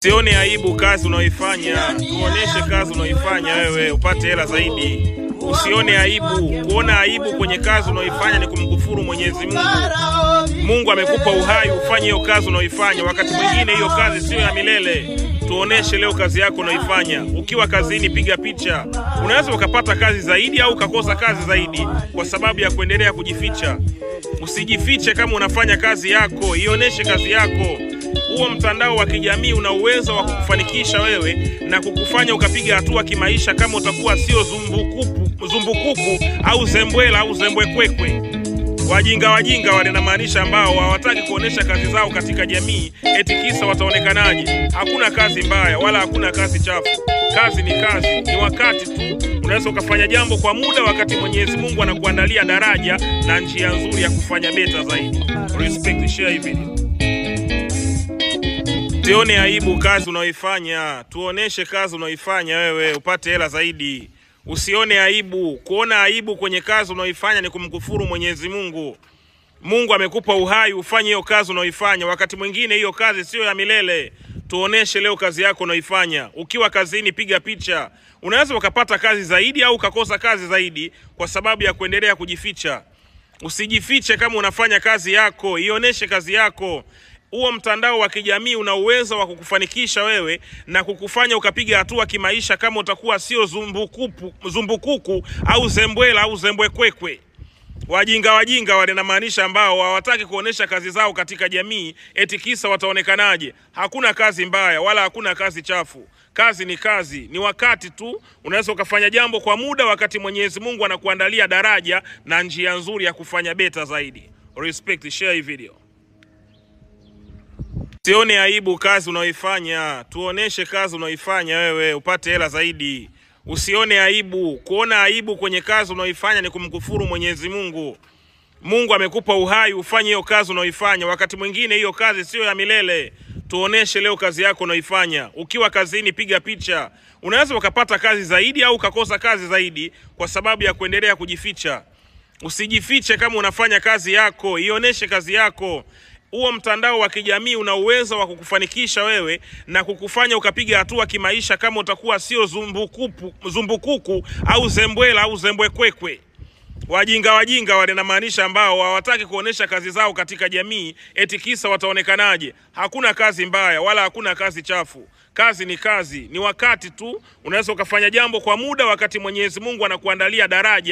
Usione aibu kazi unaoifanya, tuoneshe kazi unaoifanya wewe upate hela zaidi. Usione aibu, kuona aibu kwenye kazi unaoifanya ni kumkufuru Mwenyezi Mungu. Mungu amekupa uhai ufanye hiyo kazi unaoifanya, wakati mwingine hiyo kazi sio ya milele. Tuoneshe leo kazi yako unaoifanya. Ukiwa kazini piga picha. Unaweza ukapata kazi zaidi au ukakosa kazi zaidi kwa sababu ya kuendelea kujificha. Usijifiche kama unafanya kazi yako, ioneshe kazi yako. Huo mtandao wa kijamii una uwezo wa kukufanikisha wewe na kukufanya ukapiga hatua kimaisha kama utakuwa sio zumbukuku au zembwela au zembwekwekwe. Wajinga wale namaanisha ambao hawataki kuonesha kazi zao katika jamii eti kisa wataonekanaje. Hakuna kazi mbaya wala hakuna kazi chafu. Kazi ni kazi, ni wakati tu. Unaweza ukafanya jambo kwa muda wakati Mwenyezi Mungu anakuandalia daraja na njia nzuri ya kufanya beta zaidi. Respect, share hii video. Usione aibu kazi unaoifanya, tuoneshe kazi unaoifanya wewe upate hela zaidi. Usione aibu, kuona aibu kwenye kazi unaoifanya ni kumkufuru Mwenyezi Mungu. Mungu amekupa uhai ufanye hiyo kazi unaoifanya, wakati mwingine hiyo kazi sio ya milele. Tuoneshe leo kazi yako unaoifanya. Ukiwa kazini piga picha. Unaweza ukapata kazi zaidi au ukakosa kazi zaidi kwa sababu ya kuendelea kujificha. Usijifiche kama unafanya kazi yako, ioneshe kazi yako. Huo mtandao wa kijamii una uwezo wa kukufanikisha wewe na kukufanya ukapiga hatua kimaisha kama utakuwa sio zumbukuku au zembwela au zembwekwekwe. Wajinga wale namaanisha ambao hawataki kuonesha kazi zao katika jamii eti kisa wataonekanaje. Hakuna kazi mbaya wala hakuna kazi chafu. Kazi ni kazi, ni wakati tu. Unaweza ukafanya jambo kwa muda wakati Mwenyezi Mungu anakuandalia daraja na njia nzuri ya kufanya beta zaidi. Respect, share hii video. Usione aibu kazi unaoifanya, tuoneshe kazi unaoifanya wewe upate hela zaidi. Usione aibu, kuona aibu kwenye kazi unaoifanya ni kumkufuru Mwenyezi Mungu. Mungu amekupa uhai ufanye hiyo kazi unaoifanya, wakati mwingine hiyo kazi sio ya milele. Tuoneshe leo kazi yako unaoifanya. Ukiwa kazini piga picha. Unaweza ukapata kazi zaidi au ukakosa kazi zaidi kwa sababu ya kuendelea kujificha. Usijifiche kama unafanya kazi yako, ioneshe kazi yako. Huo mtandao wa kijamii una uwezo wa kukufanikisha wewe na kukufanya ukapiga hatua kimaisha kama utakuwa sio zumbukuku au zembwela au zembwekwekwe. Wajinga wale namaanisha ambao hawataki kuonesha kazi zao katika jamii eti kisa wataonekanaje. Hakuna kazi mbaya wala hakuna kazi chafu. Kazi ni kazi, ni wakati tu. Unaweza ukafanya jambo kwa muda wakati Mwenyezi Mungu anakuandalia daraja